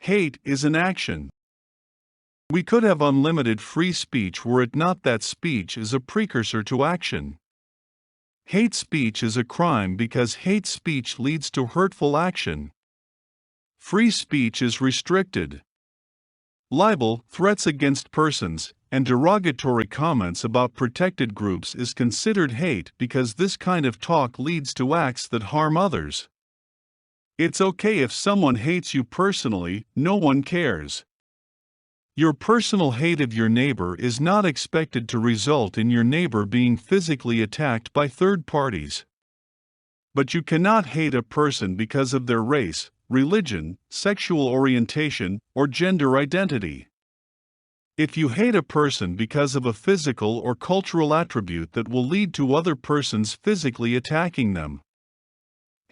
Hate is an action. We could have unlimited free speech were it not that speech is a precursor to action. Hate speech is a crime because hate speech leads to hurtful action. Free speech is restricted. Libel, threats against persons, and derogatory comments about protected groups is considered hate because this kind of talk leads to acts that harm others. It's okay if someone hates you personally, no one cares. Your personal hate of your neighbor is not expected to result in your neighbor being physically attacked by third parties. But you cannot hate a person because of their race, religion, sexual orientation, or gender identity. If you hate a person because of a physical or cultural attribute that will lead to other persons physically attacking them.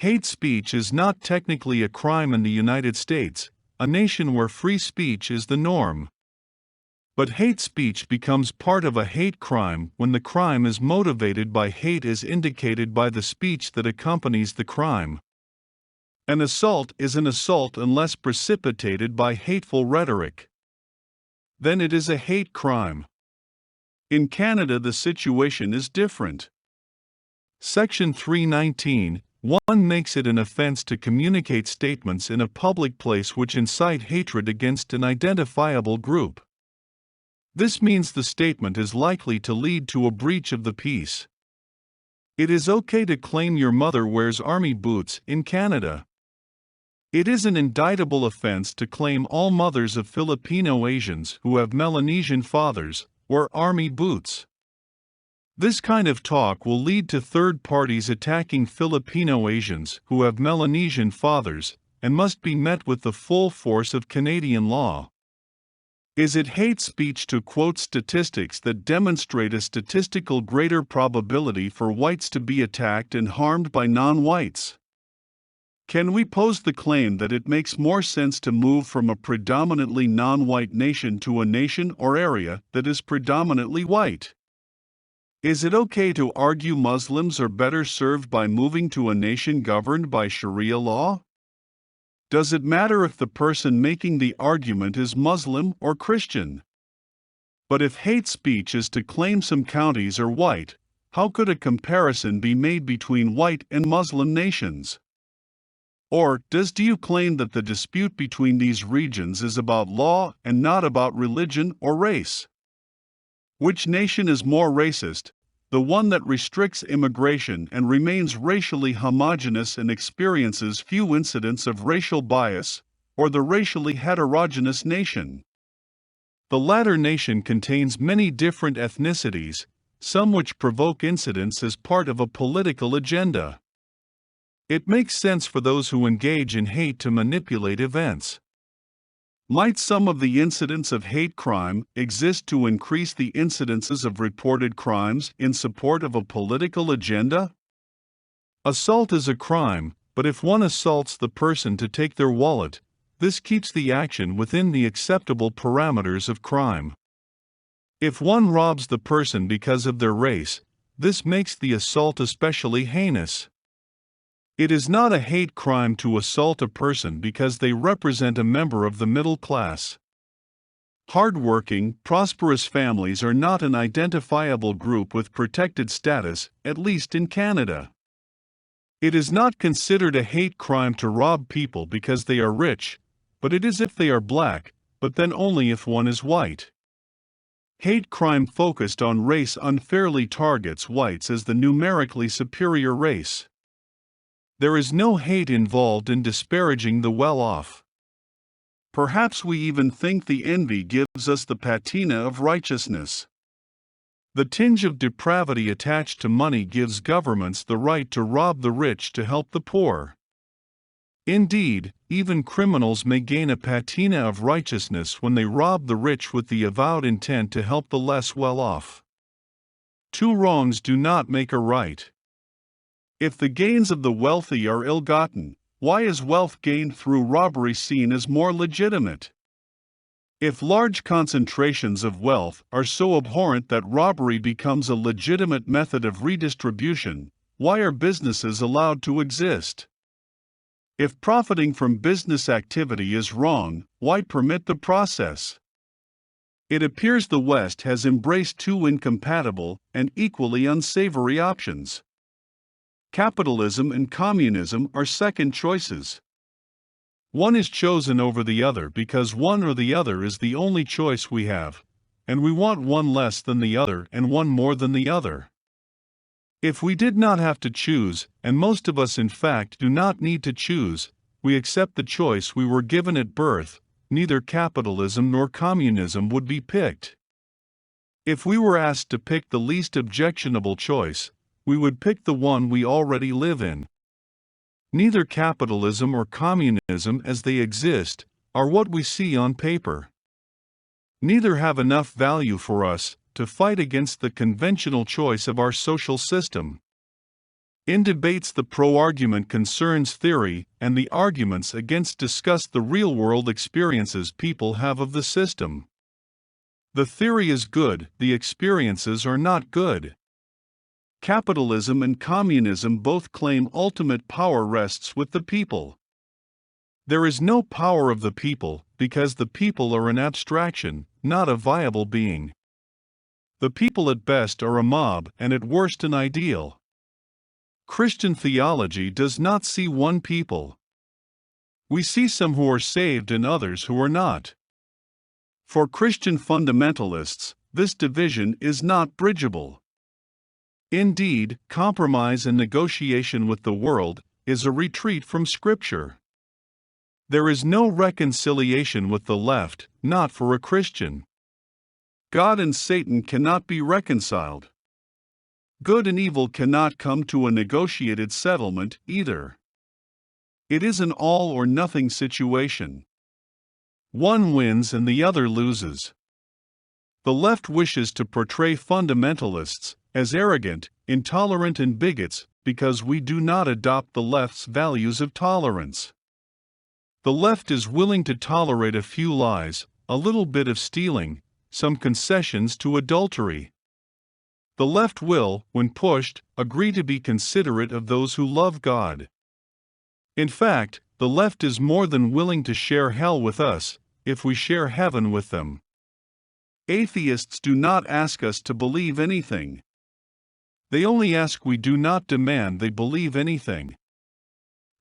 Hate speech is not technically a crime in the United States, a nation where free speech is the norm. But hate speech becomes part of a hate crime when the crime is motivated by hate as indicated by the speech that accompanies the crime. An assault is an assault unless precipitated by hateful rhetoric. Then it is a hate crime. In Canada, the situation is different. Section 319, 1 makes it an offense to communicate statements in a public place which incite hatred against an identifiable group. This means the statement is likely to lead to a breach of the peace. It is okay to claim your mother wears army boots in Canada. It is an indictable offense to claim all mothers of Filipino Asians who have Melanesian fathers wear army boots. This kind of talk will lead to third parties attacking Filipino Asians who have Melanesian fathers and must be met with the full force of Canadian law. Is it hate speech to quote statistics that demonstrate a statistical greater probability for whites to be attacked and harmed by non-whites? Can we pose the claim that it makes more sense to move from a predominantly non-white nation to a nation or area that is predominantly white? Is it okay to argue Muslims are better served by moving to a nation governed by Sharia law? Does it matter if the person making the argument is Muslim or Christian? But if hate speech is to claim some counties are white, how could a comparison be made between white and Muslim nations? Or do you claim that the dispute between these regions is about law and not about religion or race? Which nation is more racist, the one that restricts immigration and remains racially homogeneous and experiences few incidents of racial bias, or the racially heterogeneous nation? The latter nation contains many different ethnicities, some which provoke incidents as part of a political agenda. It makes sense for those who engage in hate to manipulate events. Might some of the incidents of hate crime exist to increase the incidences of reported crimes in support of a political agenda? Assault is a crime, but if one assaults the person to take their wallet, this keeps the action within the acceptable parameters of crime. If one robs the person because of their race, this makes the assault especially heinous. It is not a hate crime to assault a person because they represent a member of the middle class. Hard-working, prosperous families are not an identifiable group with protected status, at least in Canada. It is not considered a hate crime to rob people because they are rich, but it is if they are black, but then only if one is white. Hate crime focused on race unfairly targets whites as the numerically superior race. There is no hate involved in disparaging the well-off. Perhaps we even think the envy gives us the patina of righteousness. The tinge of depravity attached to money gives governments the right to rob the rich to help the poor. Indeed, even criminals may gain a patina of righteousness when they rob the rich with the avowed intent to help the less well-off. Two wrongs do not make a right. If the gains of the wealthy are ill-gotten, why is wealth gained through robbery seen as more legitimate? If large concentrations of wealth are so abhorrent that robbery becomes a legitimate method of redistribution, why are businesses allowed to exist? If profiting from business activity is wrong, why permit the process? It appears the West has embraced two incompatible and equally unsavory options. Capitalism and communism are second choices. One is chosen over the other because one or the other is the only choice we have, and we want one less than the other and one more than the other. If we did not have to choose, and most of us in fact do not need to choose, we accept the choice we were given at birth, neither capitalism nor communism would be picked. If we were asked to pick the least objectionable choice, we would pick the one we already live in. Neither capitalism or communism as they exist are what we see on paper. Neither have enough value for us to fight against the conventional choice of our social system. In debates, the pro-argument concerns theory, and the arguments against discuss the real-world experiences people have of the system. The theory is good, the experiences are not good. Capitalism and communism both claim ultimate power rests with the people. There is no power of the people, because the people are an abstraction, not a viable being. The people at best are a mob and at worst an ideal. Christian theology does not see one people. We see some who are saved and others who are not. For Christian fundamentalists, this division is not bridgeable. Indeed, compromise and negotiation with the world is a retreat from Scripture. There is no reconciliation with the left, not for a Christian. God and Satan cannot be reconciled. Good and evil cannot come to a negotiated settlement either. It is an all or nothing situation. One wins and the other loses. The left wishes to portray fundamentalists as arrogant, intolerant and bigots because we do not adopt the left's values of tolerance. The left is willing to tolerate a few lies, a little bit of stealing, some concessions to adultery. The left will, when pushed, agree to be considerate of those who love God. In fact, the left is more than willing to share hell with us, if we share heaven with them. Atheists do not ask us to believe anything. They only ask we do not demand they believe anything.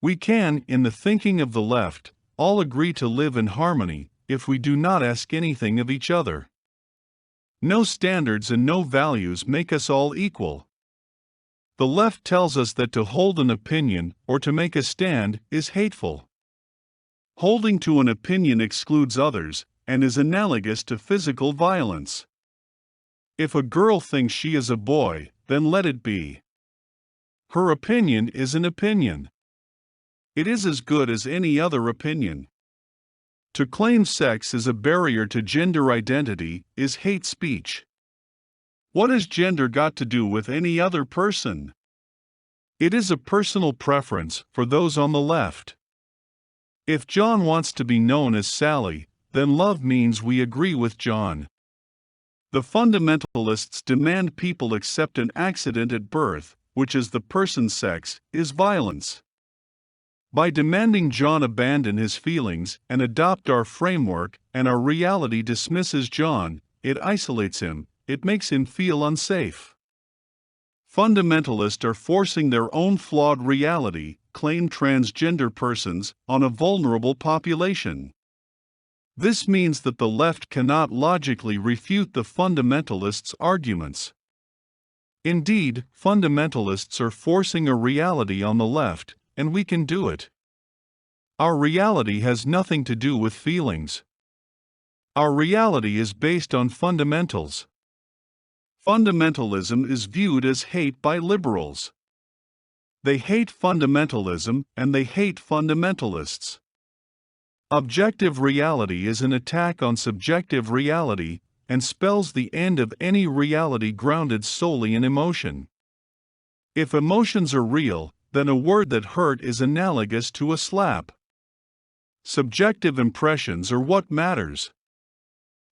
We can, in the thinking of the left, all agree to live in harmony if we do not ask anything of each other. No standards and no values make us all equal. The left tells us that to hold an opinion or to make a stand is hateful. Holding to an opinion excludes others and is analogous to physical violence. If a girl thinks she is a boy, then let it be. Her opinion is an opinion. It is as good as any other opinion. To claim sex is a barrier to gender identity is hate speech. What has gender got to do with any other person? It is a personal preference for those on the left. If John wants to be known as Sally, then love means we agree with John. The fundamentalists demand people accept an accident at birth, which is the person's sex, is violence. By demanding John abandon his feelings and adopt our framework, and our reality dismisses John, it isolates him, it makes him feel unsafe. Fundamentalists are forcing their own flawed reality, claim transgender persons, on a vulnerable population. This means that the left cannot logically refute the fundamentalists' arguments. Indeed, fundamentalists are forcing a reality on the left, and we can do it. Our reality has nothing to do with feelings. Our reality is based on fundamentals. Fundamentalism is viewed as hate by liberals. They hate fundamentalism and they hate fundamentalists. Objective reality is an attack on subjective reality and spells the end of any reality grounded solely in emotion. If emotions are real, then a word that hurt is analogous to a slap. Subjective impressions are what matters.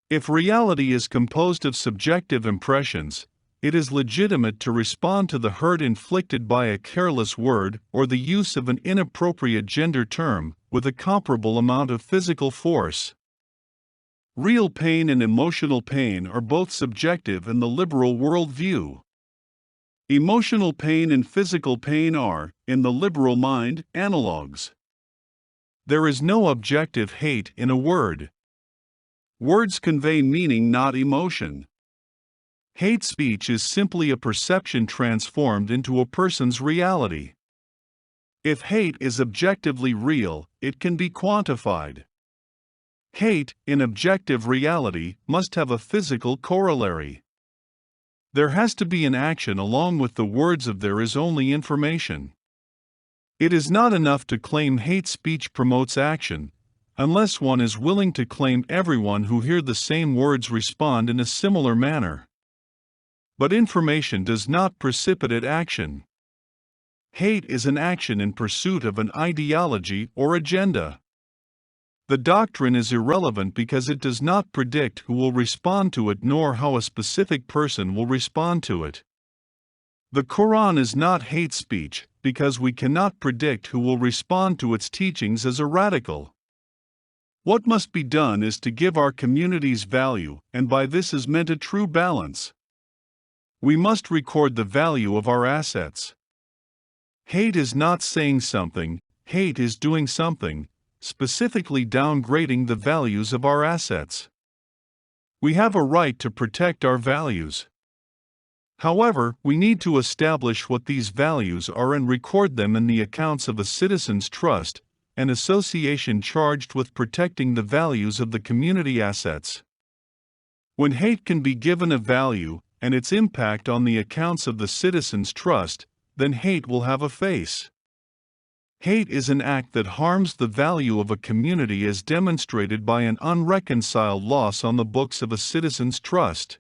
If reality is composed of subjective impressions, it is legitimate to respond to the hurt inflicted by a careless word or the use of an inappropriate gender term with a comparable amount of physical force. Real pain and emotional pain are both subjective in the liberal worldview. Emotional pain and physical pain are, in the liberal mind, analogues. There is no objective hate in a word. Words convey meaning, not emotion. Hate speech is simply a perception transformed into a person's reality. If hate is objectively real, it can be quantified. Hate, in objective reality, must have a physical corollary. There has to be an action along with the words of "there is only information." It is not enough to claim hate speech promotes action, unless one is willing to claim everyone who hear the same words respond in a similar manner. But information does not precipitate action. Hate is an action in pursuit of an ideology or agenda. The doctrine is irrelevant because it does not predict who will respond to it nor how a specific person will respond to it. The Quran is not hate speech because we cannot predict who will respond to its teachings as a radical. What must be done is to give our communities value, and by this is meant a true balance. We must record the value of our assets. Hate is not saying something, hate is doing something, specifically downgrading the values of our assets. We have a right to protect our values. However, we need to establish what these values are and record them in the accounts of a citizens' trust, an association charged with protecting the values of the community assets. When hate can be given a value, and its impact on the accounts of the citizens' trust, then hate will have a face. Hate is an act that harms the value of a community as demonstrated by an unreconciled loss on the books of a citizen's trust.